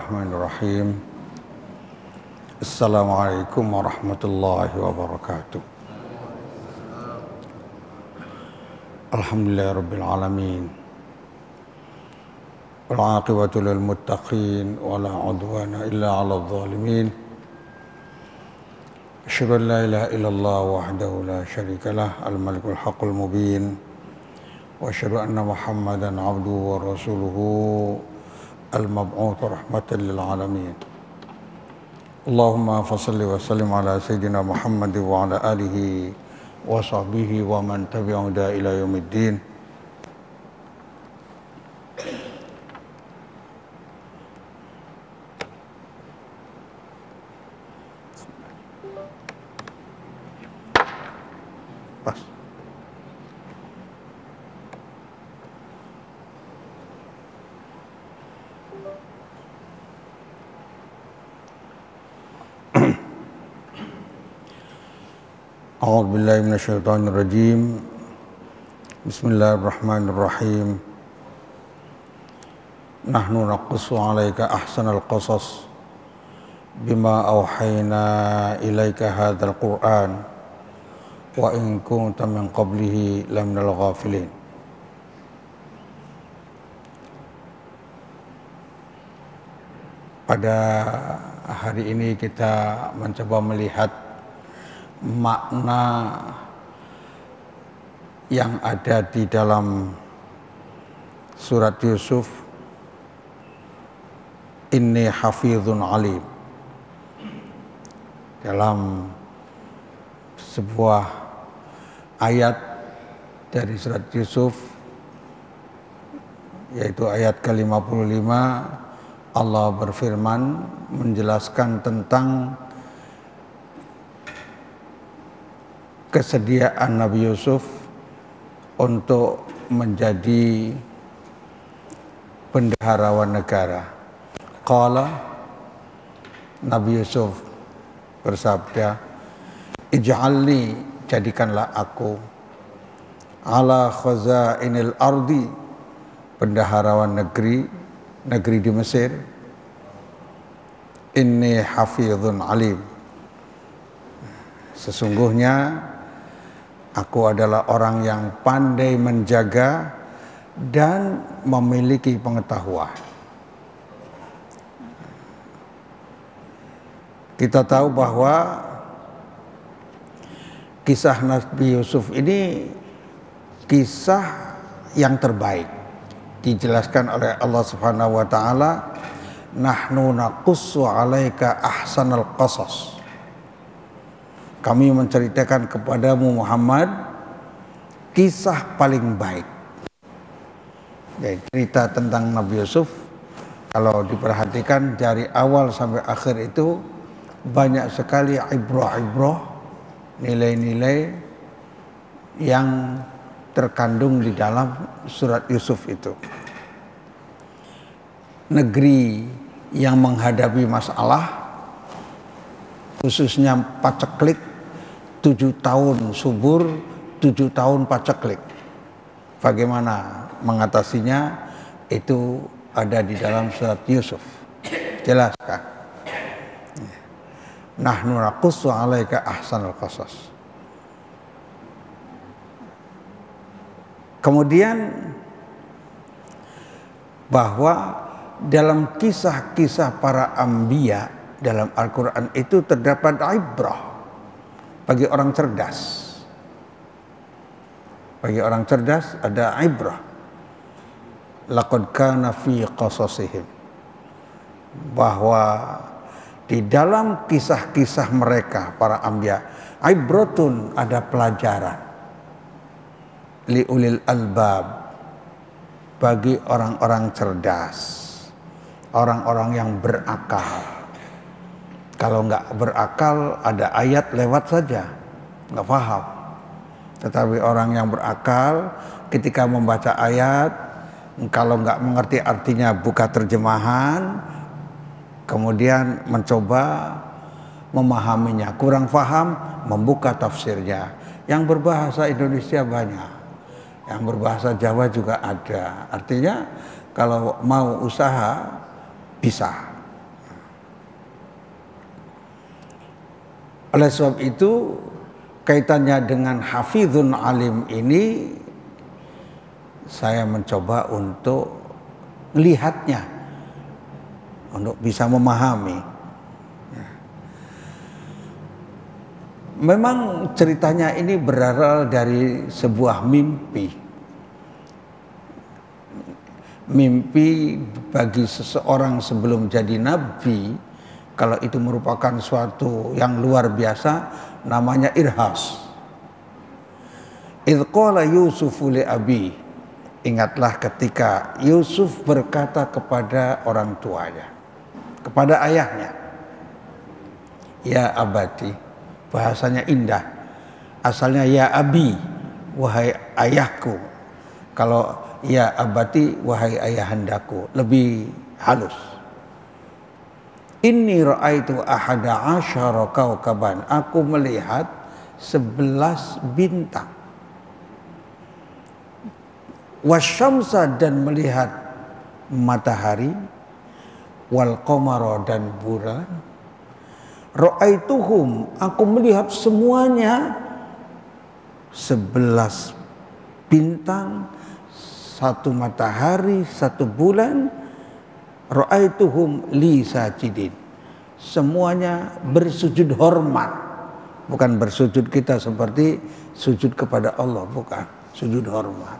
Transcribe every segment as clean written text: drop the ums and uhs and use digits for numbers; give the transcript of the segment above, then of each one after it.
Bismillahirrahmanirrahim. Assalamualaikum warahmatullahi wabarakatuh. Alhamdulillahirabbil alamin. Wal 'aqibatu lil muttaqin wa la 'udwana illa 'alal zalimin. Asyhadu an la ilaha illallah wahdahu la syarikalah al-malikul haqqul mubin. Wa asyhadu anna Muhammadan 'abduhu wa rasuluhu al-mab'uts rahmatan lil alamin. Allahumma fashalli wa sallim ala sayyidina Muhammad wa ala alihi wa sahbihi wa man tabi'ahum ila yaumiddin. Pas. A'udzu billahi minasyaitonir rajim. Bismillahirrahmanirrahim. Nahnu naqussu 'alaika ahsanal qasas bima auhayna ilaika hadzal Qur'an wa in kunta min qablihi laminal ghafilin. Pada hari ini kita mencoba melihat makna yang ada di dalam surat Yusuf, inni hafizun alim. Dalam sebuah ayat dari surat Yusuf, yaitu ayat ke-55, Allah berfirman menjelaskan tentang kesediaan Nabi Yusuf untuk menjadi bendaharawan negara. Qala, Nabi Yusuf bersabda, ij'alni, jadikanlah aku, ala khazainil ardi, bendaharawan negeri di Mesir. Inni hafizun alim, sesungguhnya aku adalah orang yang pandai menjaga dan memiliki pengetahuan. Kita tahu bahwa kisah Nabi Yusuf ini kisah yang terbaik. Dijelaskan oleh Allah Subhanahu wa taala, nahnu naqussu 'alaika ahsanal qasas. Kami menceritakan kepadamu Muhammad kisah paling baik. Jadi cerita tentang Nabi Yusuf, kalau diperhatikan dari awal sampai akhir itu banyak sekali ibrah-ibrah, nilai-nilai yang terkandung di dalam surat Yusuf itu. Negeri yang menghadapi masalah, khususnya paceklik, 7 tahun subur, 7 tahun paceklik. Bagaimana mengatasinya, itu ada di dalam surat Yusuf. Jelaskan. Nahnu naqussu 'alaika ahsanal qasas. Kemudian bahwa dalam kisah-kisah para anbiya dalam Al-Quran itu terdapat ibrah bagi orang cerdas. Bagi orang cerdas ada ibrah. Laqad kana fi qasasihim, bahwa di dalam kisah-kisah mereka para anbiya, ibratun, ada pelajaran, liulil albab, bagi orang-orang cerdas, orang-orang yang berakal. Kalau nggak berakal, ada ayat lewat saja, nggak paham. Tetapi orang yang berakal, ketika membaca ayat, kalau nggak mengerti artinya, buka terjemahan, kemudian mencoba memahaminya. Kurang paham, membuka tafsirnya. Yang berbahasa Indonesia banyak, yang berbahasa Jawa juga ada. Artinya kalau mau usaha bisa. Oleh sebab itu kaitannya dengan hafizun alim ini saya mencoba untuk melihatnya, untuk bisa memahami. Memang ceritanya ini berawal dari sebuah mimpi. Mimpi bagi seseorang sebelum jadi nabi, kalau itu merupakan suatu yang luar biasa, namanya irhas. Idh qala Yusufu li abi. Ingatlah ketika Yusuf berkata kepada orang tuanya, kepada ayahnya, ya abati, bahasanya indah. Asalnya ya abi, wahai ayahku. Kalau ya abati, wahai ayahandaku, lebih halus. Inni ra'aitu ahada asyara kaukaban. Aku melihat 11 bintang. Wasyamsa, dan melihat matahari. Wal qamara, dan bulan. Ra'aituhum, aku melihat semuanya 11 bintang, 1 matahari, 1 bulan. Ra'aituhum li sajidin, semuanya bersujud hormat. Bukan bersujud kita seperti sujud kepada Allah, bukan, sujud hormat.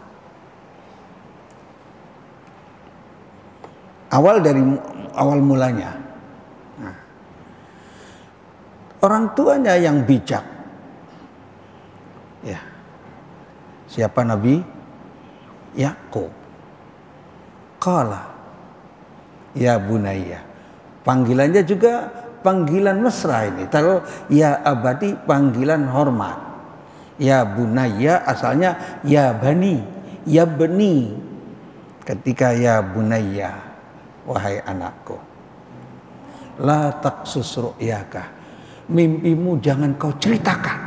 Awal mulanya, nah, orang tuanya yang bijak, ya, siapa Nabi Yakub. Qala ya bunayya, panggilannya juga panggilan mesra ini. Kalau ya abadi panggilan hormat, ya bunayya asalnya ya bani, ya bani. Ketika ya bunayya, wahai anakku, la taqsus ru'yaka, mimpimu jangan kau ceritakan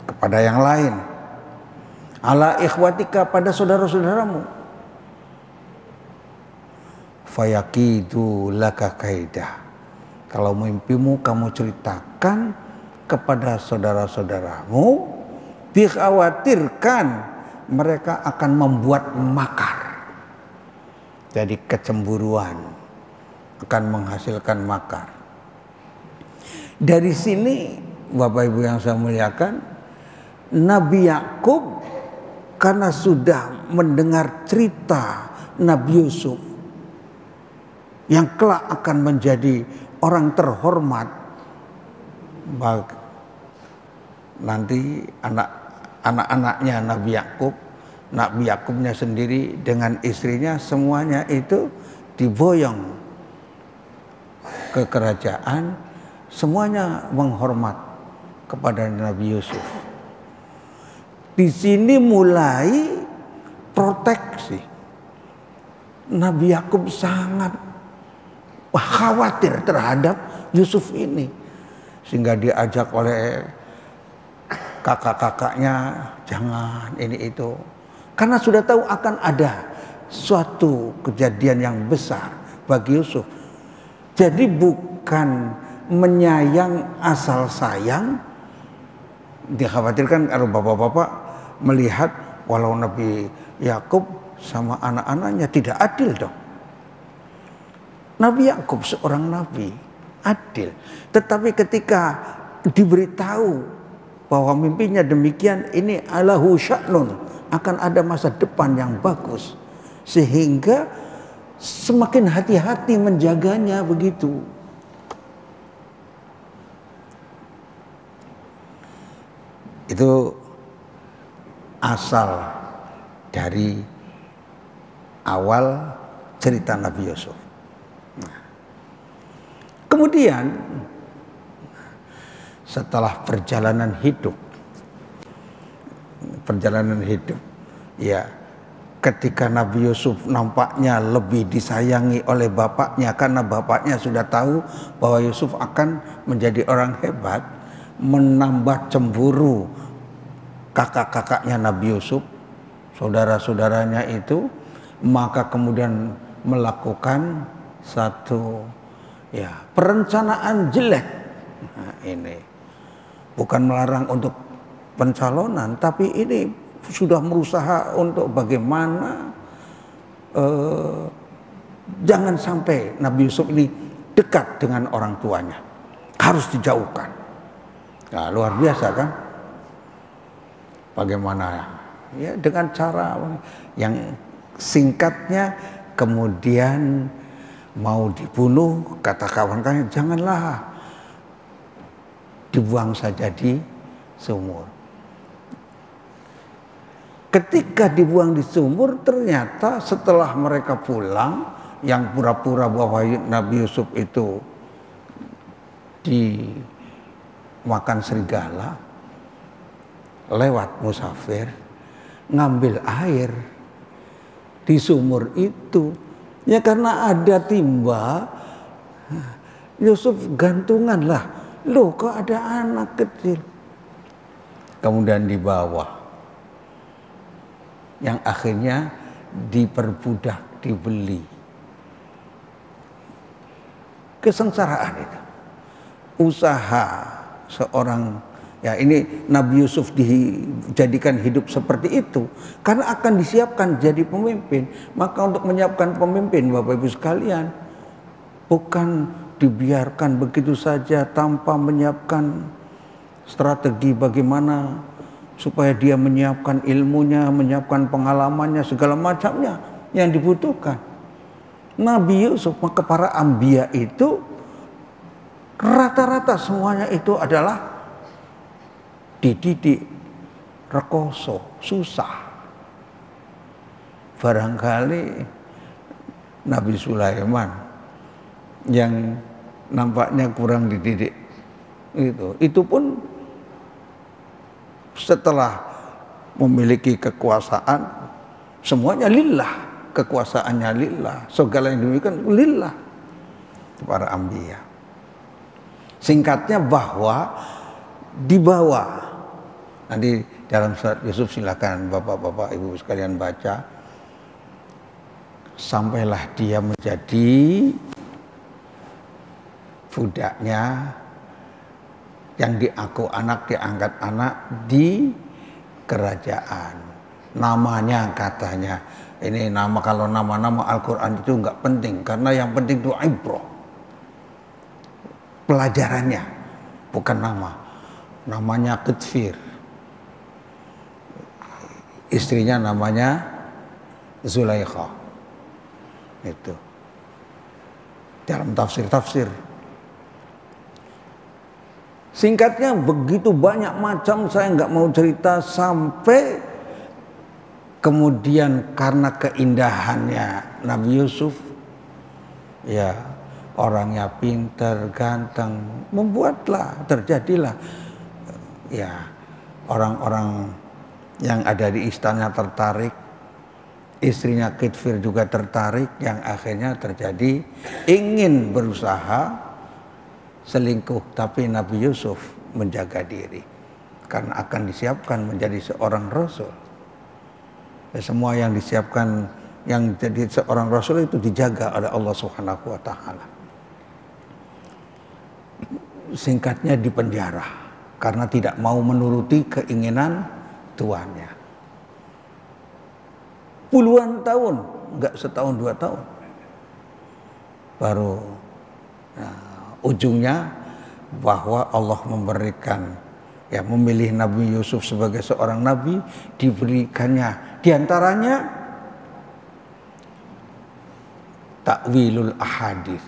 kepada yang lain, ala ikhwatika, pada saudara-saudaramu, fayakidu laka kaidah, kalau mimpimu kamu ceritakan kepada saudara-saudaramu, dikhawatirkan mereka akan membuat makar. Jadi kecemburuan akan menghasilkan makar. Dari sini Bapak Ibu yang saya muliakan, Nabi Yakub karena sudah mendengar cerita Nabi Yusuf yang kelak akan menjadi orang terhormat, nanti anak-anaknya Nabi Yakub, Nabi Yakubnya sendiri dengan istrinya, semuanya itu diboyong ke kerajaan, semuanya menghormat kepada Nabi Yusuf. Di sini mulai proteksi. Nabi Yakub sangat khawatir terhadap Yusuf ini, sehingga diajak oleh kakak-kakaknya, jangan ini itu. Karena sudah tahu akan ada suatu kejadian yang besar bagi Yusuf. Jadi bukan menyayang asal sayang. Dikhawatirkan kalau bapak-bapak melihat walau Nabi Yakub sama anak-anaknya tidak adil dong. Nabi Yakub seorang nabi adil. Tetapi ketika diberitahu bahwa mimpinya demikian, ini alahu sya'nun, akan ada masa depan yang bagus, sehingga semakin hati-hati menjaganya begitu. Itu asal dari awal cerita Nabi Yusuf. Kemudian setelah perjalanan hidup, ya, ketika Nabi Yusuf nampaknya lebih disayangi oleh bapaknya, karena bapaknya sudah tahu bahwa Yusuf akan menjadi orang hebat, menambah cemburu kakak-kakaknya Nabi Yusuf, saudara-saudaranya itu, maka kemudian melakukan satu perencanaan jelek. Nah, ini. Bukan melarang untuk pencalonan, tapi ini sudah berusaha untuk bagaimana jangan sampai Nabi Yusuf ini dekat dengan orang tuanya, harus dijauhkan. Nah, luar biasa kan? Bagaimana? Ya dengan cara yang singkatnya, kemudian mau dibunuh, kata kawan-kawannya janganlah, dibuang saja di sumur. Ketika dibuang di sumur, ternyata setelah mereka pulang, yang pura-pura bahwa Nabi Yusuf itu dimakan serigala, lewat musafir, ngambil air di sumur itu. Ya karena ada timba, Yusuf gantungan lah. Loh kok ada anak kecil. Kemudian dibawa. Yang akhirnya diperbudak, dibeli. Kesengsaraan itu. Usaha seorang, ya ini Nabi Yusuf dijadikan hidup seperti itu karena akan disiapkan jadi pemimpin. Maka untuk menyiapkan pemimpin, Bapak Ibu sekalian, bukan dibiarkan begitu saja tanpa menyiapkan strategi bagaimana supaya dia menyiapkan ilmunya, menyiapkan pengalamannya, segala macamnya yang dibutuhkan. Nabi Yusuf, maka para anbiya itu rata-rata semuanya itu adalah dididik rekoso, susah. Barangkali Nabi Sulaiman yang nampaknya kurang dididik itu pun setelah memiliki kekuasaan semuanya lillah, kekuasaannya lillah, segala yang demikian lillah, para anbiya. Singkatnya bahwa dibawa, nanti dalam surat Yusuf silakan bapak-bapak ibu sekalian baca, sampailah dia menjadi budaknya yang diaku anak, diangkat anak di kerajaan. Namanya katanya, ini nama, kalau nama-nama Al-Quran itu enggak penting, karena yang penting itu ibrah, pelajarannya, bukan nama. Namanya Qitfir, istrinya namanya Zulaikha. Itu dalam tafsir-tafsir. Singkatnya begitu banyak macam, saya nggak mau cerita, sampai kemudian karena keindahannya Nabi Yusuf, ya orangnya pintar, ganteng, membuatlah terjadilah ya orang-orang yang ada di istana tertarik, istrinya Qitfir juga tertarik, yang akhirnya terjadi ingin berusaha selingkuh, tapi Nabi Yusuf menjaga diri karena akan disiapkan menjadi seorang rasul. Ya, semua yang disiapkan yang jadi seorang rasul itu dijaga oleh Allah Subhanahu wa taala. Singkatnya dipenjara karena tidak mau menuruti keinginan tuannya. Puluhan tahun, enggak setahun 2 tahun. Baru ujungnya bahwa Allah memberikan, ya memilih Nabi Yusuf sebagai seorang nabi, diberikannya diantaranya takwilul ahadits,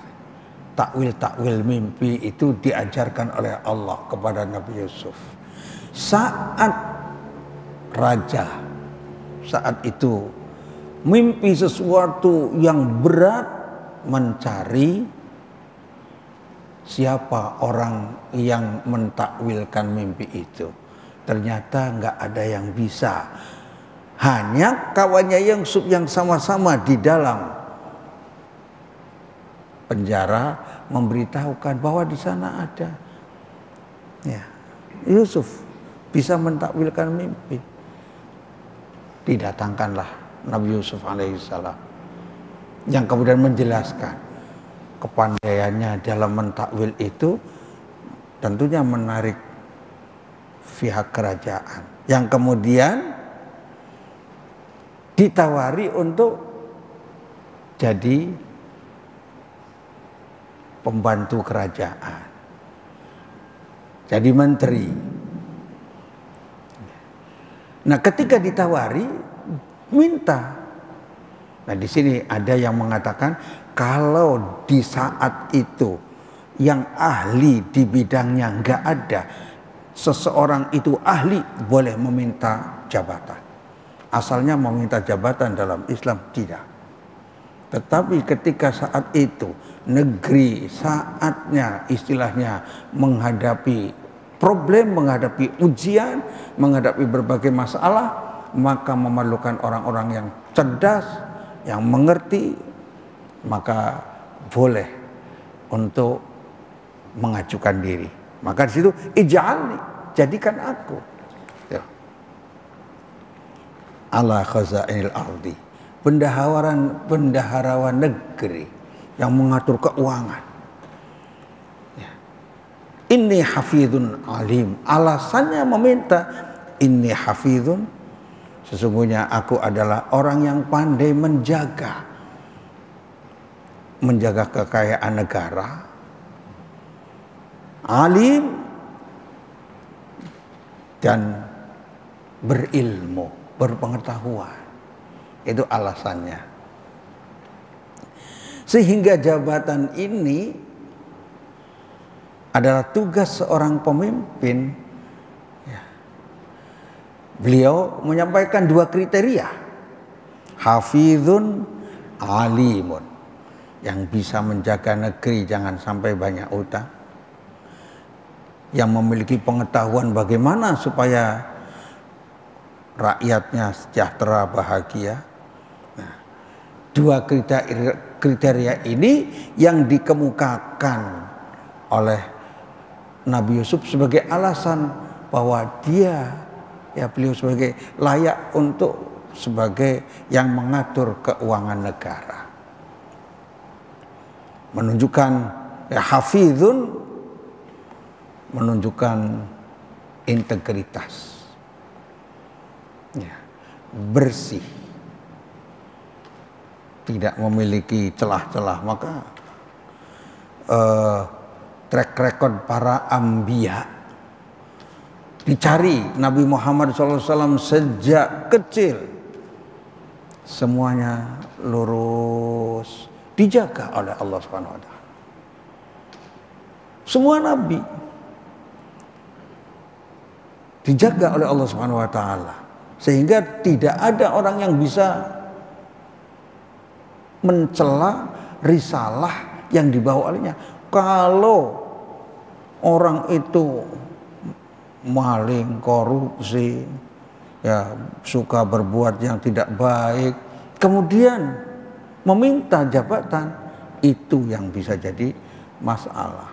takwil mimpi itu diajarkan oleh Allah kepada Nabi Yusuf. Saat raja saat itu mimpi sesuatu yang berat, mencari siapa orang yang mentakwilkan mimpi itu. Ternyata nggak ada yang bisa. Hanya kawannya yang sama-sama di dalam penjara memberitahukan bahwa di sana ada, ya, Yusuf bisa mentakwilkan mimpi. Didatangkanlah Nabi Yusuf alaihissalam yang kemudian menjelaskan kepandaiannya dalam mentakwil itu tentunya menarik pihak kerajaan yang kemudian ditawari untuk jadi pembantu kerajaan, jadi menteri. Nah, ketika ditawari, minta. Nah, di sini ada yang mengatakan kalau di saat itu yang ahli di bidangnya nggak ada, seseorang itu ahli boleh meminta jabatan. Asalnya meminta jabatan dalam Islam tidak. Tetapi ketika saat itu negeri saatnya istilahnya menghadapi problem, menghadapi ujian, menghadapi berbagai masalah, maka memerlukan orang-orang yang cerdas, yang mengerti, maka boleh untuk mengajukan diri. Maka di situ ij'alni, jadikan aku ya, ala khazainil ardi, bendaharawan negeri yang mengatur keuangan. Inni hafidhun alim. Alasannya meminta inni hafidhun, sesungguhnya aku adalah orang yang pandai menjaga kekayaan negara. Alim dan berilmu, berpengetahuan. Itu alasannya. Sehingga jabatan ini adalah tugas seorang pemimpin. Beliau menyampaikan dua kriteria, hafizun alimun, yang bisa menjaga negeri jangan sampai banyak utang, yang memiliki pengetahuan bagaimana supaya rakyatnya sejahtera bahagia. Nah, dua kriteria ini yang dikemukakan oleh Nabi Yusuf sebagai alasan bahwa beliau sebagai layak untuk sebagai yang mengatur keuangan negara. Menunjukkan hafizun, menunjukkan integritas, bersih, tidak memiliki celah-celah. Maka track record para anbiya dicari. Nabi Muhammad SAW sejak kecil semuanya lurus, dijaga oleh Allah Subhanahu Wa Taala. Semua nabi dijaga oleh Allah Subhanahu Wa Taala, sehingga tidak ada orang yang bisa mencela risalah yang dibawa olehnya. Kalau orang itu maling, korupsi, suka berbuat yang tidak baik, kemudian meminta jabatan, itu yang bisa jadi masalah.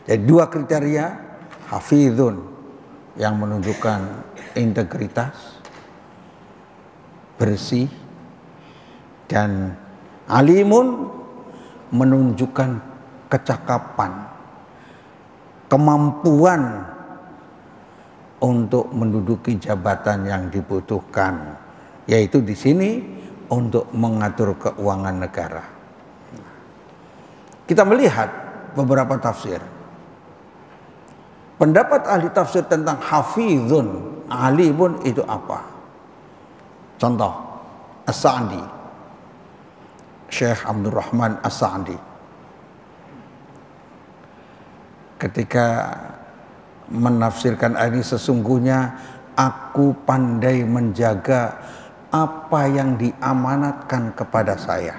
Jadi dua kriteria, hafizun yang menunjukkan integritas, bersih, dan alimun menunjukkan kecakapan, kemampuan untuk menduduki jabatan yang dibutuhkan, yaitu di sini untuk mengatur keuangan negara. Kita melihat beberapa tafsir. Pendapat ahli tafsir tentang hafizun, alimun itu apa? Contoh, As-Sa'di, Syekh Abdul Rahman As-Sa'di, ketika menafsirkan ayat ini, sesungguhnya aku pandai menjaga apa yang diamanatkan kepada saya.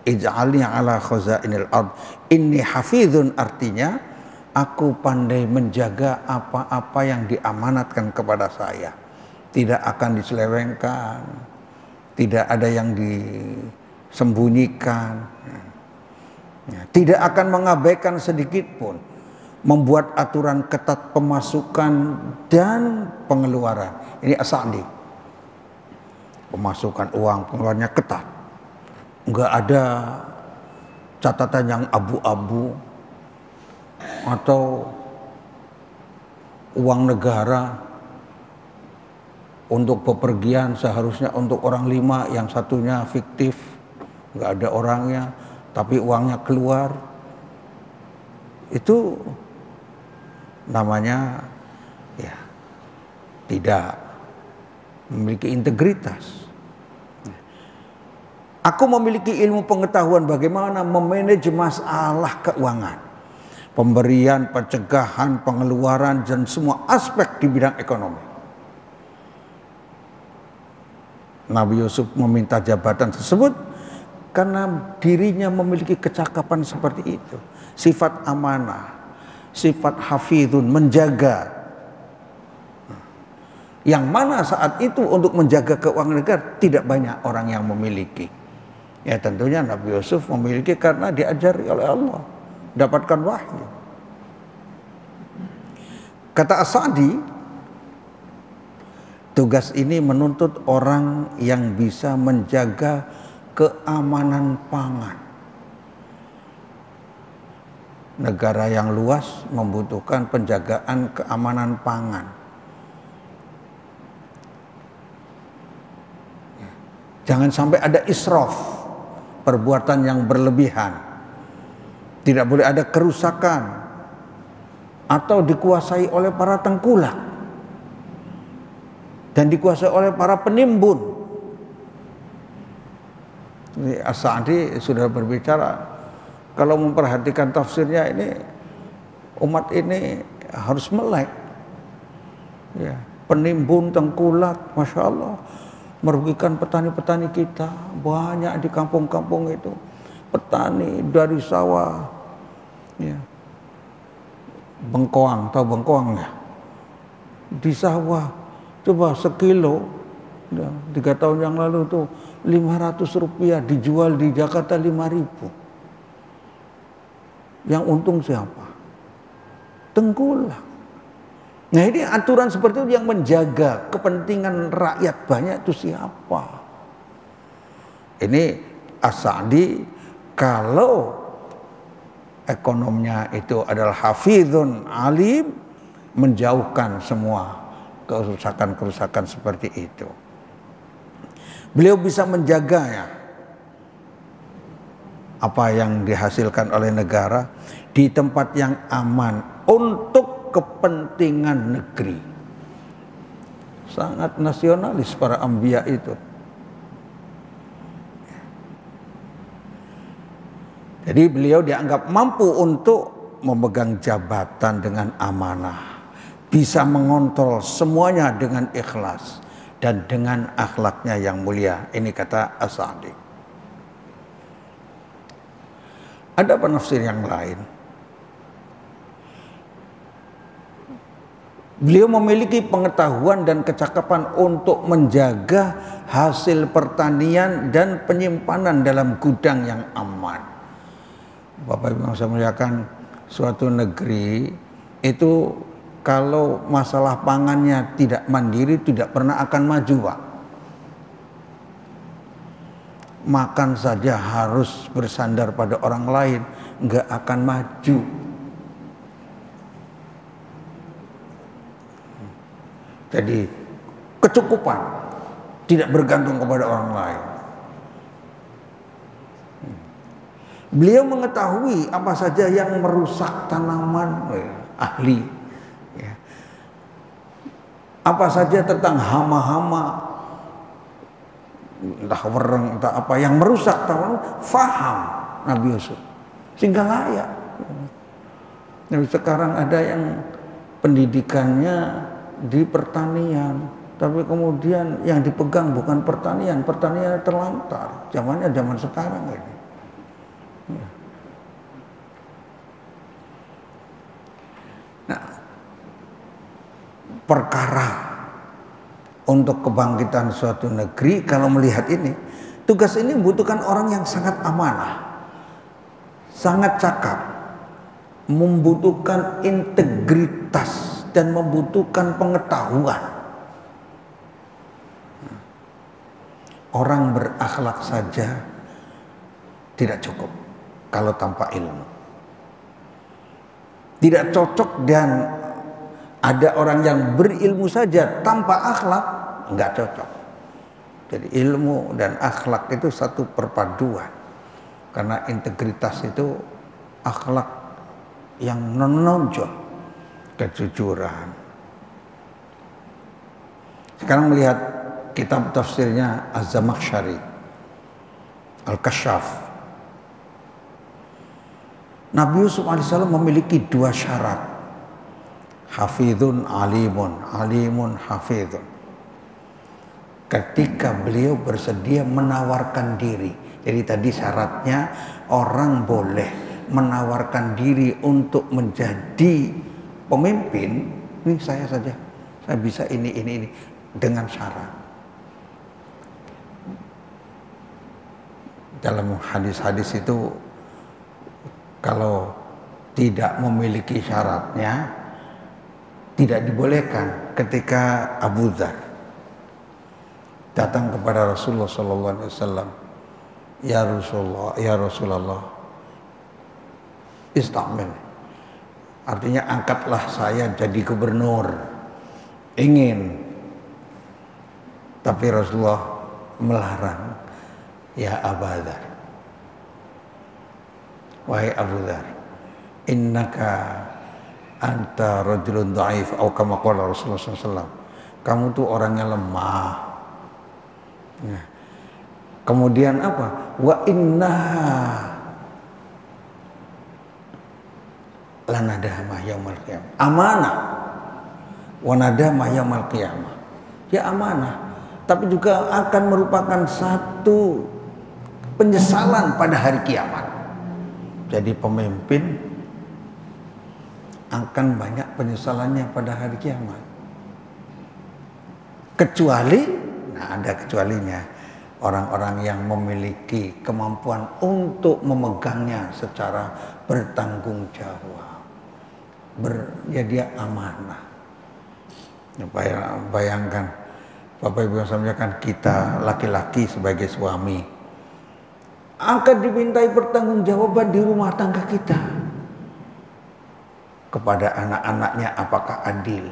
Ij'alni ala khazainil ard. Inni hafizun, artinya aku pandai menjaga apa-apa yang diamanatkan kepada saya. Tidak akan diselewengkan, tidak ada yang disembunyikan, tidak akan mengabaikan sedikit pun. Membuat aturan ketat pemasukan dan pengeluaran. Ini As-Sa'di. Pemasukan uang, pengeluarannya ketat. Enggak ada catatan yang abu-abu. atau uang negara untuk bepergian seharusnya untuk orang 5, yang satunya fiktif, nggak ada orangnya, tapi uangnya keluar. Itu namanya ya tidak memiliki integritas. Aku memiliki ilmu pengetahuan bagaimana memanage masalah keuangan, pemberian, pencegahan, pengeluaran, dan semua aspek di bidang ekonomi. Nabi Yusuf meminta jabatan tersebut karena dirinya memiliki kecakapan seperti itu. Sifat amanah, sifat hafidhun, menjaga. Yang mana saat itu untuk menjaga keuangan negara tidak banyak orang yang memiliki. Ya tentunya Nabi Yusuf memiliki karena diajari oleh Allah, dapatkan wahyu. Kata As-Sa'di, tugas ini menuntut orang yang bisa menjaga keamanan pangan. Negara yang luas membutuhkan penjagaan keamanan pangan. Jangan sampai ada israf, perbuatan yang berlebihan. Tidak boleh ada kerusakan atau dikuasai oleh para tengkulak dan dikuasai oleh para penimbun. As-Sa'di sudah berbicara, kalau memperhatikan tafsirnya ini, umat ini harus melek. Ya, penimbun, tengkulak, Masya Allah, merugikan petani-petani kita. Banyak di kampung-kampung itu petani dari sawah, ya, bengkoang, tahu bengkoang ya? Di sawah, coba sekilo, ya, 3 tahun yang lalu tuh 500 rupiah, dijual di Jakarta 5.000. Yang untung siapa? Tengkulak. Nah ini aturan seperti itu yang menjaga kepentingan rakyat banyak itu siapa? Ini As-Sa'di kalau ekonomnya itu adalah hafidhun alim, menjauhkan semua kerusakan-kerusakan seperti itu. Beliau bisa menjaganya, apa yang dihasilkan oleh negara di tempat yang aman untuk kepentingan negeri. Sangat nasionalis para anbiya itu. Jadi beliau dianggap mampu untuk memegang jabatan dengan amanah, bisa mengontrol semuanya dengan ikhlas dan dengan akhlaknya yang mulia. Ini kata As-Sa'di. Ada penafsir yang lain. Beliau memiliki pengetahuan dan kecakapan untuk menjaga hasil pertanian dan penyimpanan dalam gudang yang aman. Bapak Ibu yang saya muliakan, suatu negeri itu kalau masalah pangannya tidak mandiri tidak pernah akan maju, Pak. Makan saja harus bersandar pada orang lain, nggak akan maju. Jadi kecukupan tidak bergantung kepada orang lain. Beliau mengetahui apa saja yang merusak tanaman, ahli. Apa saja tentang hama-hama, entah wereng, entah apa yang merusak tanaman, faham Nabi Yusuf sehingga layak. Nah, sekarang ada yang pendidikannya di pertanian, tapi kemudian yang dipegang bukan pertanian, pertanian terlantar. Zamannya zaman sekarang ini. Nah, perkara untuk kebangkitan suatu negeri, kalau melihat ini, tugas ini membutuhkan orang yang sangat amanah, sangat cakap, membutuhkan integritas dan membutuhkan pengetahuan. Orang berakhlak saja tidak cukup kalau tanpa ilmu. Tidak cocok dan ada orang yang berilmu saja tanpa akhlak, nggak cocok. Jadi ilmu dan akhlak itu satu perpaduan. Karena integritas itu akhlak yang menonjol, kejujuran. Sekarang melihat kitab tafsirnya Az-Zamakhsyari, Al-Kasyaf. Nabi Yusuf alaihissalam memiliki dua syarat. Hafidhun alimun, alimun hafidhun. Ketika beliau bersedia menawarkan diri. Jadi tadi syaratnya orang boleh menawarkan diri untuk menjadi pemimpin. Ini saya saja, saya bisa ini dengan syarat. Dalam hadis-hadis itu kalau tidak memiliki syaratnya tidak dibolehkan. Ketika Abu Dzar datang kepada Rasulullah SAW, ya Rasulullah, istamil, artinya angkatlah saya jadi gubernur, ingin. Tapi Rasulullah melarang, ya Abu Dzar, wahai Abu Dzar, innaka anta rajulun dhaif, atau kama qala Rasulullah SAW, kamu tuh orangnya lemah. Nah, kemudian apa? Wa innaha lanadama yaumil qiyamah. Amanah. Wa nadama yaumil qiyamah. Ya amanah, tapi juga akan merupakan satu penyesalan pada hari kiamat. Jadi pemimpin akan banyak penyesalannya pada hari kiamat. Kecuali, nah ada kecualinya, orang-orang yang memiliki kemampuan untuk memegangnya secara bertanggung jawab. Ya dia amanah. Bayangkan, Bapak Ibu yang saya muliakan, kita laki-laki sebagai suami akan dimintai pertanggungjawaban di rumah tangga kita. Kepada anak-anaknya apakah adil?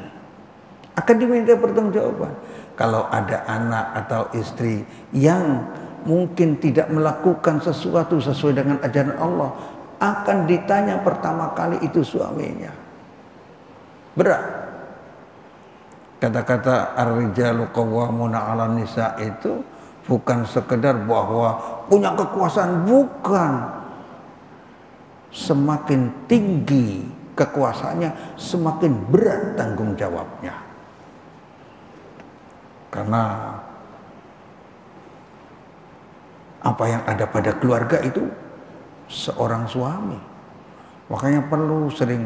Akan diminta pertanggungjawaban. Kalau ada anak atau istri yang mungkin tidak melakukan sesuatu sesuai dengan ajaran Allah, akan ditanya pertama kali itu suaminya. Berat. Kata-kata ar-rijalu qawwamuna 'alan nisa itu bukan sekedar bahwa punya kekuasaan, bukan. Semakin tinggi kekuasaannya, semakin berat tanggung jawabnya. Karena apa yang ada pada keluarga itu seorang suami. Makanya perlu sering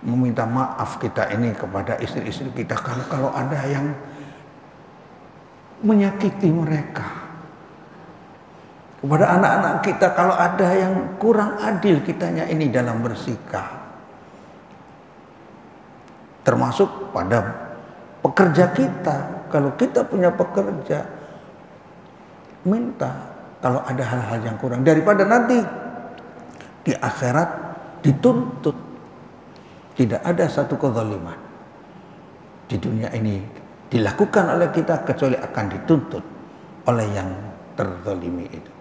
meminta maaf kita ini kepada istri-istri kita kalau ada yang menyakiti mereka. Kepada anak-anak kita kalau ada yang kurang adil kitanya ini dalam bersikap. Termasuk pada pekerja kita. Kalau kita punya pekerja, minta kalau ada hal-hal yang kurang, daripada nanti di akhirat dituntut. Tidak ada satu kezaliman di dunia ini dilakukan oleh kita kecuali akan dituntut oleh yang terzalimi itu.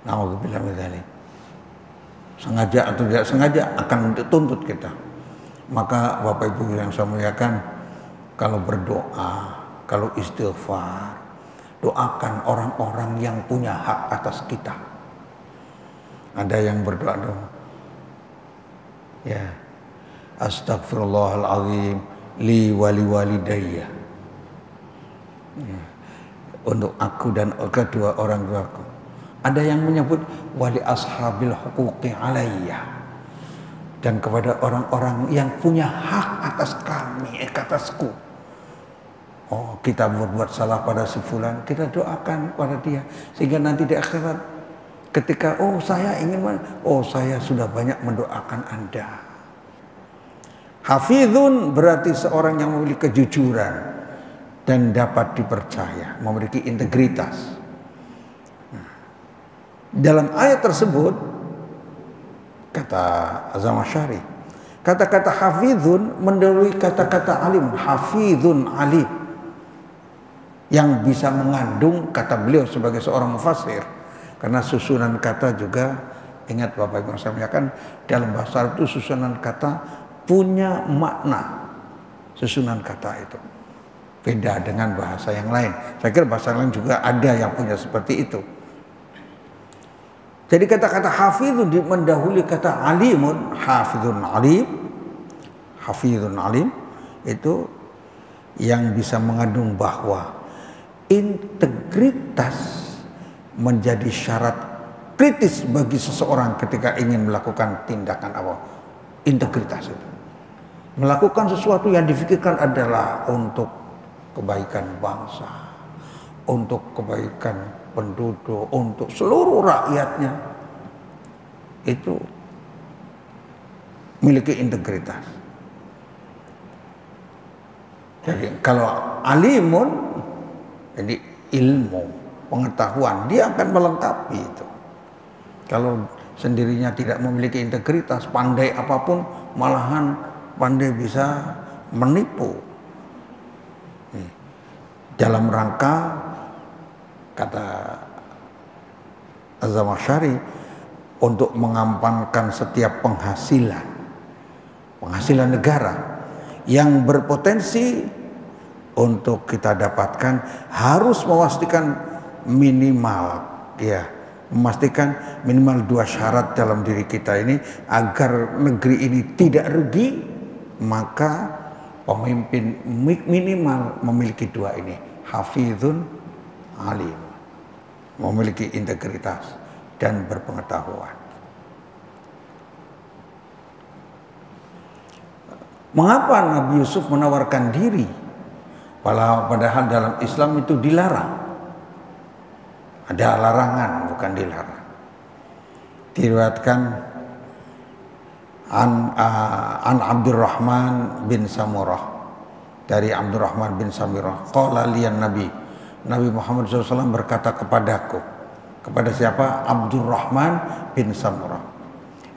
Na'udzubillah min dzalik. Sengaja atau tidak sengaja akan dituntut kita. Maka Bapak Ibu yang saya muliakan, kalau berdoa, kalau istighfar, doakan orang-orang yang punya hak atas kita. Ada yang berdoa dong, ya, astagfirullahaladzim li wali walidayya, ya, untuk aku dan kedua orang tuaku. Ada yang menyebut wali ashabil huquqi alayya, dan kepada orang-orang yang punya hak atas kami, atasku. Oh, kita berbuat salah pada si fulan, kita doakan pada dia sehingga nanti di akhirat ketika saya ingin, saya sudah banyak mendoakan Anda. Hafidhun berarti seorang yang memiliki kejujuran dan dapat dipercaya, memiliki integritas. Dalam ayat tersebut kata Az-Zamakhsyari, Kata-kata hafizun mendahului kata-kata alim. Hafizun alim, yang bisa mengandung, kata beliau sebagai seorang mufassir, karena susunan kata juga, ingat Bapak Ibu saya kan dalam bahasa Arab itu susunan kata punya makna. Susunan kata itu beda dengan bahasa yang lain. Saya kira bahasa lain juga ada yang punya seperti itu. Jadi kata-kata hafizun mendahului kata alimun. Hafizun alim, hafizun alim itu yang bisa mengandung bahwa integritas menjadi syarat kritis bagi seseorang ketika ingin melakukan tindakan apa? Integritas itu. Melakukan sesuatu yang difikirkan adalah untuk kebaikan bangsa, untuk kebaikan penduduk, untuk seluruh rakyatnya. Itu memiliki integritas. Jadi kalau alimun, jadi ilmu, pengetahuan, dia akan melengkapi itu. Kalau sendirinya tidak memiliki integritas, pandai apapun, malahan pandai bisa menipu. Dalam rangka, kata Az-Zamakhsyari, untuk mengampankan setiap penghasilan negara yang berpotensi untuk kita dapatkan, harus memastikan memastikan minimal 2 syarat dalam diri kita ini agar negeri ini tidak rugi. Maka pemimpin minimal memiliki 2 ini, hafizun alim, memiliki integritas dan berpengetahuan. Mengapa Nabi Yusuf menawarkan diri? Padahal dalam Islam itu dilarang. Ada larangan, bukan dilarang. Diriwayatkan an Abdurrahman bin Samurah, dari Abdurrahman bin Samurah, qala liyan Nabi Muhammad SAW berkata kepadaku. Kepada siapa? Abdurrahman bin Samurah.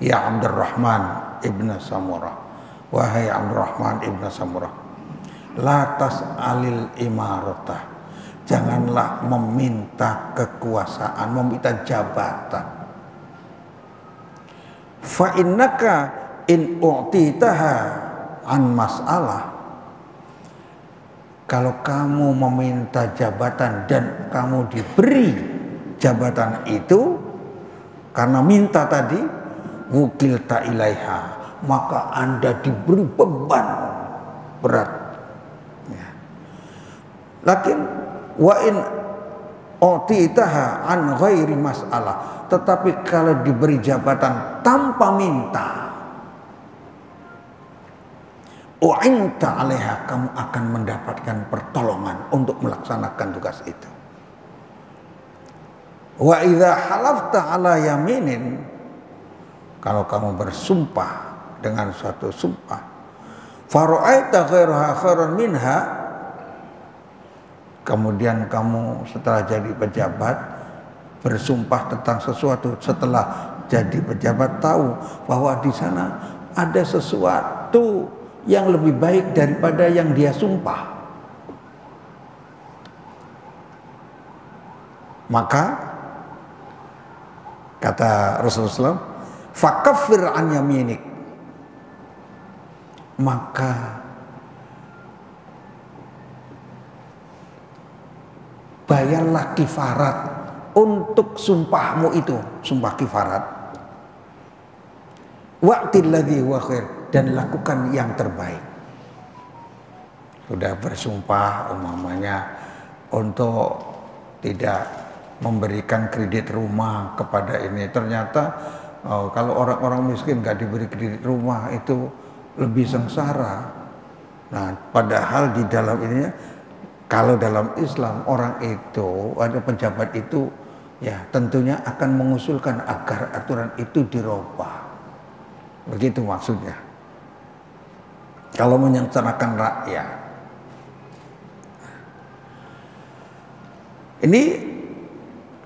Ya Abdurrahman ibn Samurah, wahai Abdurrahman ibn Samurah, la tas'alil imaratah, janganlah meminta kekuasaan, meminta jabatan. Fa innaka in u'titaha an mas'alah, kalau kamu meminta jabatan dan kamu diberi jabatan itu karena minta tadi, wukilta ilaiha, maka Anda diberi beban berat. Ya. Lakin wa in utitaha an ghairi mas'alah, tetapi kalau diberi jabatan tanpa minta, u'inta alaiha, kamu akan mendapatkan pertolongan untuk melaksanakan tugas itu. Wa idza halafta ala yaminin, kalau kamu bersumpah dengan suatu sumpah, fara'aita ghairaha khairan minha, kemudian kamu setelah jadi pejabat bersumpah tentang sesuatu, setelah jadi pejabat tahu bahwa di sana ada sesuatu yang lebih baik daripada yang dia sumpah, maka kata Rasulullah, fakaffir an yaminik, maka bayarlah kifarat untuk sumpahmu itu, sumpah kifarat. Wa'til ladzi huwa khair, dan lakukan yang terbaik. Sudah bersumpah umpamanya untuk tidak memberikan kredit rumah kepada ini, ternyata kalau orang-orang miskin nggak diberi kredit rumah itu lebih sengsara. Nah, padahal di dalam ininya, kalau dalam Islam orang itu, ada pejabat itu, ya tentunya akan mengusulkan agar aturan itu dirubah. Begitu maksudnya. Kalau menyengsarakan rakyat. Ini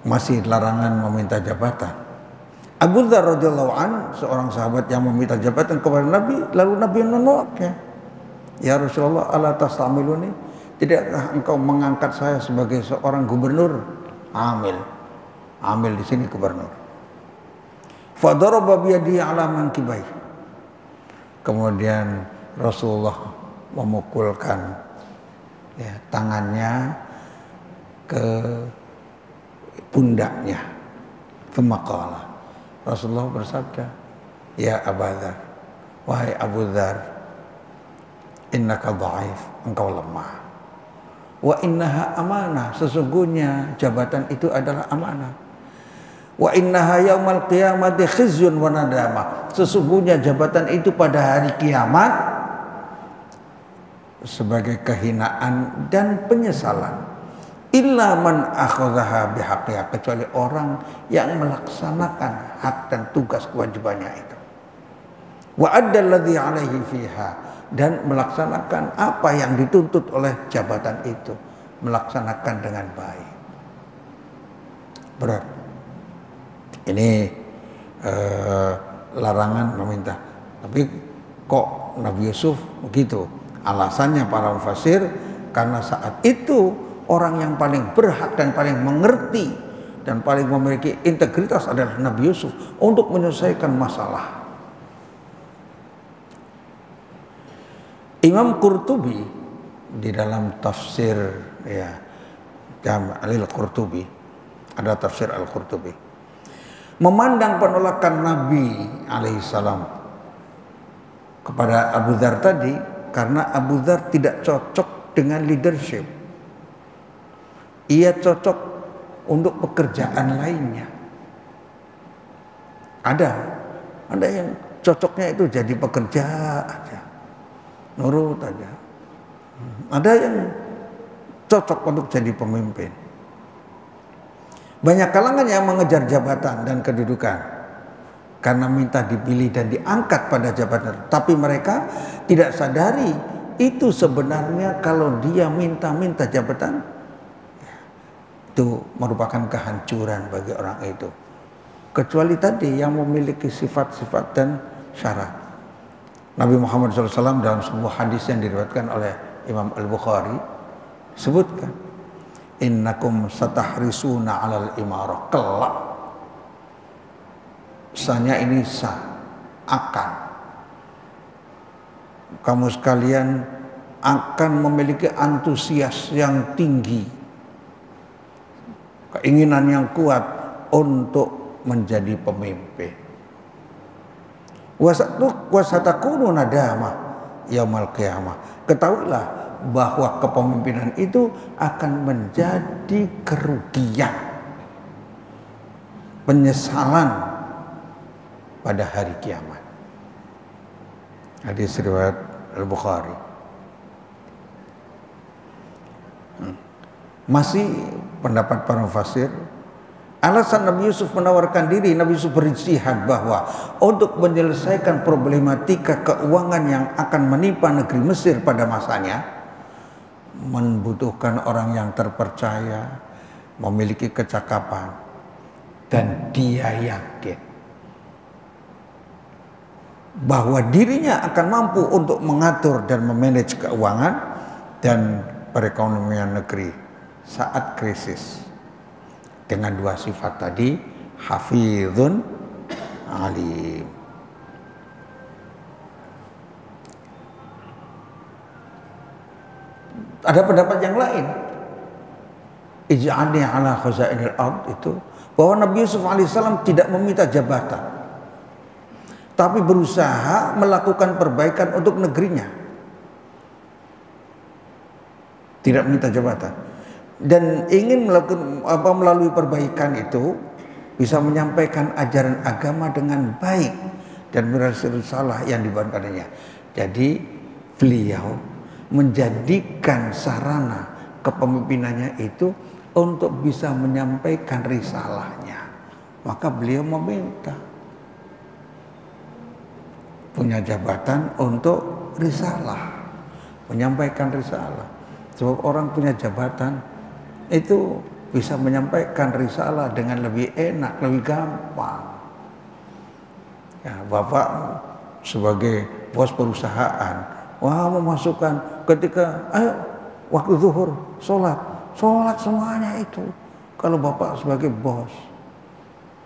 masih larangan meminta jabatan. Abu Dzar radhiyallahu an, seorang sahabat yang meminta jabatan kepada Nabi, lalu Nabi menolaknya. Ya Rasulullah, ala tastamiluni, tidakkah engkau mengangkat saya sebagai seorang gubernur? Amil di sini gubernur. Fadaraba biyadihi ala mankibai. Kemudian Rasulullah memukulkan tangannya ke pundaknya. Femaqala, Rasulullah bersabda, ya Abu Dzar, wahai Abu Dzar, innaka dhaif, engkau lemah. Wa innaha amanah, sesungguhnya jabatan itu adalah amanah. Wa innaha yaumal qiyamati khizyun wa nadamah, sesungguhnya jabatan itu pada hari kiamat sebagai kehinaan dan penyesalan. Illa man akhadhaha bihaqqiha, kecuali orang yang melaksanakan hak dan tugas kewajibannya itu. Wa adda alladhi alaihi fiha, dan melaksanakan apa yang dituntut oleh jabatan itu, melaksanakan dengan baik. Berat. Ini larangan meminta. Tapi kok Nabi Yusuf begitu? Alasannya para mufassir, karena saat itu orang yang paling berhak dan paling mengerti dan paling memiliki integritas adalah Nabi Yusuf untuk menyelesaikan masalah. Imam Qurtubi di dalam tafsir Jam'il Qurtubi, ada tafsir Al-Qurtubi, memandang penolakan Nabi alaihissalam kepada Abu Dzar tadi karena Abu Dzar tidak cocok dengan leadership. Ia cocok untuk pekerjaan lainnya. Ada yang cocoknya itu jadi pekerja aja, nurut aja. Ada yang cocok untuk jadi pemimpin. Banyak kalangan yang mengejar jabatan dan kedudukan karena minta dipilih dan diangkat pada jabatan, tapi mereka tidak sadari itu sebenarnya kalau dia minta jabatan itu merupakan kehancuran bagi orang itu. Kecuali tadi yang memiliki sifat-sifat dan syarat. Nabi Muhammad SAW dalam sebuah hadis yang diriwayatkan oleh Imam Al-Bukhari sebutkan, innakum satahrisuna 'alal imarah, kelak sanya ini akan kamu sekalian akan memiliki antusias yang tinggi, keinginan yang kuat untuk menjadi pemimpin. Wasatakunu nadamah yaumal qiyamah, ketahuilah bahwa kepemimpinan itu akan menjadi kerugian, penyesalan pada hari kiamat. Hadis riwayat Al-Bukhari. Masih pendapat para mufassir, alasan Nabi Yusuf menawarkan diri, Nabi Yusuf berijtihad bahwa untuk menyelesaikan problematika keuangan yang akan menimpa negeri Mesir pada masanya membutuhkan orang yang terpercaya, memiliki kecakapan, dan dia yakin bahwa dirinya akan mampu untuk mengatur dan memanage keuangan dan perekonomian negeri saat krisis. Dengan dua sifat tadi, hafizun alim. Ada pendapat yang lain, ij'alni ala khazainil ard, itu bahwa Nabi Yusuf alaihissalam tidak meminta jabatan, tapi berusaha melakukan perbaikan untuk negerinya. Tidak meminta jabatan dan ingin melakukan melalui perbaikan itu bisa menyampaikan ajaran agama dengan baik dan berhasil salah yang dibawa padanya. Jadi beliau menjadikan sarana kepemimpinannya itu untuk bisa menyampaikan risalahnya. Maka beliau meminta punya jabatan untuk risalah, menyampaikan risalah. Sebab orang punya jabatan itu bisa menyampaikan risalah dengan lebih enak, lebih gampang. Ya, bapak sebagai bos perusahaan, wah memasukkan ketika ayo waktu zuhur sholat semuanya itu. Kalau bapak sebagai bos,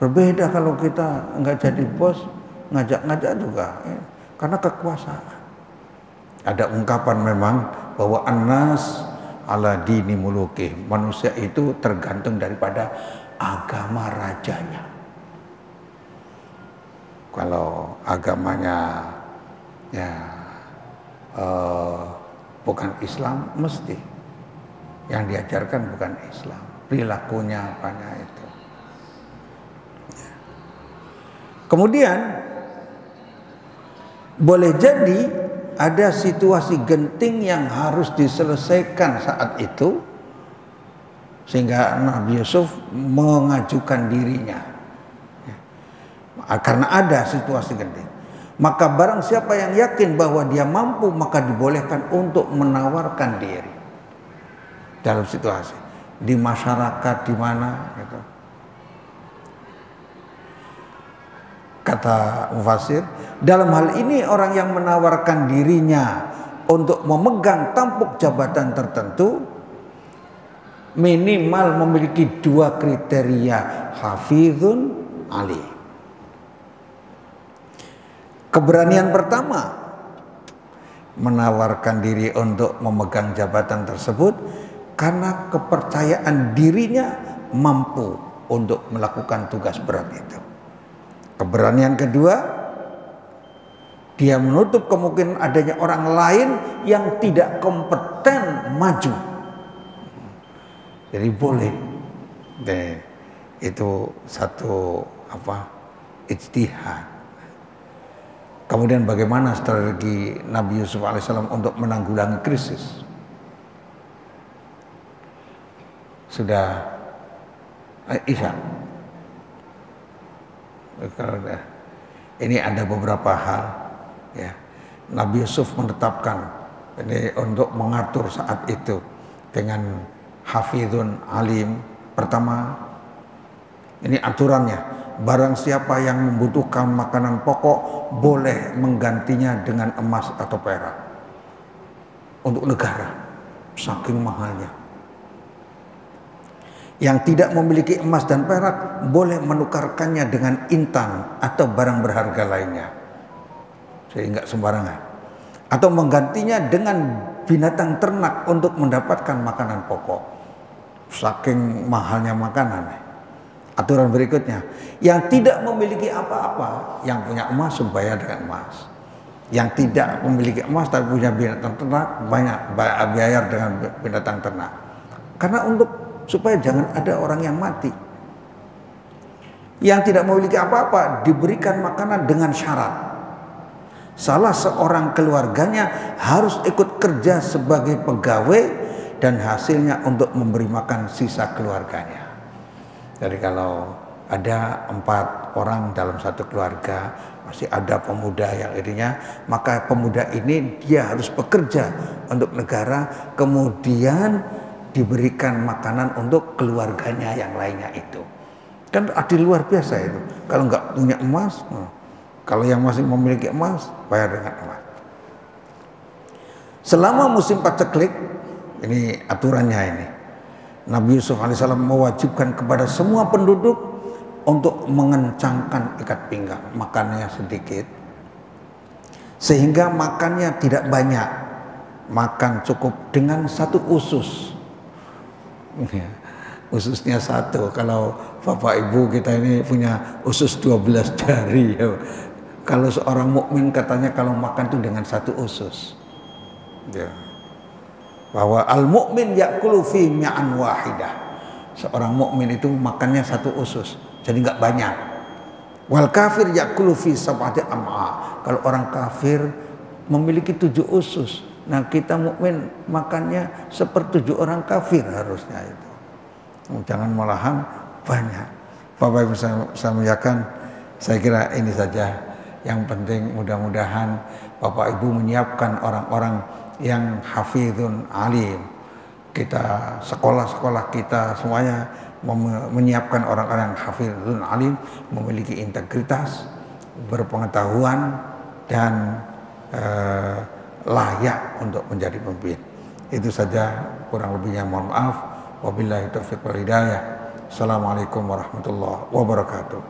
berbeda kalau kita nggak jadi bos, ngajak-ngajak juga, ya. Karena kekuasaan. Ada ungkapan memang bahwa anas ala dini muluki, manusia itu tergantung daripada agama rajanya. Kalau agamanya ya bukan Islam, mesti yang diajarkan bukan Islam, perilakunya apanya itu. Kemudian boleh jadi ada situasi genting yang harus diselesaikan saat itu, sehingga Nabi Yusuf mengajukan dirinya karena ada situasi genting. Maka barang siapa yang yakin bahwa dia mampu, maka dibolehkan untuk menawarkan diri dalam situasi di masyarakat di mana gitu. Kata mufasir, dalam hal ini orang yang menawarkan dirinya untuk memegang tampuk jabatan tertentu minimal memiliki 2 kriteria, hafizun ali. Keberanian pertama, menawarkan diri untuk memegang jabatan tersebut karena kepercayaan dirinya mampu untuk melakukan tugas berat itu. Keberanian kedua, dia menutup kemungkinan adanya orang lain yang tidak kompeten maju. Jadi boleh. Itu satu ijtihad. Kemudian bagaimana strategi Nabi Yusuf alaihissalam untuk menanggulangi krisis? Sudah Isya. Ini ada beberapa hal ya. Nabi Yusuf menetapkan ini untuk mengatur saat itu dengan hafizun alim. Pertama, ini aturannya. Barang siapa yang membutuhkan makanan pokok boleh menggantinya dengan emas atau perak untuk negara, saking mahalnya. Yang tidak memiliki emas dan perak boleh menukarkannya dengan intan atau barang berharga lainnya, sehingga sembarangan. Atau menggantinya dengan binatang ternak untuk mendapatkan makanan pokok, saking mahalnya makanan. Aturan berikutnya, yang tidak memiliki apa-apa, yang punya emas bayar dengan emas. Yang tidak memiliki emas tapi punya binatang ternak, banyak bayar dengan binatang ternak. Karena supaya jangan ada orang yang mati. Yang tidak memiliki apa-apa diberikan makanan dengan syarat, salah seorang keluarganya harus ikut kerja sebagai pegawai dan hasilnya untuk memberi makan sisa keluarganya. Jadi kalau ada 4 orang dalam satu keluarga, masih ada pemuda yang ininya, maka pemuda ini dia harus bekerja untuk negara, kemudian diberikan makanan untuk keluarganya yang lainnya itu. Kan adil luar biasa itu. Kalau nggak punya emas, kalau yang masih memiliki emas, bayar dengan emas. Selama musim paceklik, ini aturannya ini. Nabi Yusuf alaihissalam mewajibkan kepada semua penduduk untuk mengencangkan ikat pinggang, makannya sedikit, sehingga makannya tidak banyak, makan cukup dengan 1 usus. Ususnya 1. Kalau bapak ibu kita ini punya usus 12 jari. Kalau seorang mukmin katanya kalau makan itu dengan 1 usus. Ya. Bahwa al-mu'min ya'kulu fi mi'an wahidah. Seorang mukmin itu makannya 1 usus, jadi nggak banyak. Wal kafir ya'kulu fi sab'ati am'a. Kalau orang kafir memiliki 7 usus. Nah, kita mukmin makannya 1/7 orang kafir harusnya itu. Jangan malahan banyak. Bapak Ibu saya muliakan, saya kira ini saja. Yang penting mudah-mudahan Bapak Ibu menyiapkan orang-orang yang hafizun alim. Kita sekolah-sekolah kita semuanya menyiapkan orang-orang yang hafizun alim, memiliki integritas, berpengetahuan dan layak untuk menjadi pemimpin. Itu saja, kurang lebihnya mohon maaf. Wabillahi taufiq wal hidayah. Assalamualaikum warahmatullahi wabarakatuh.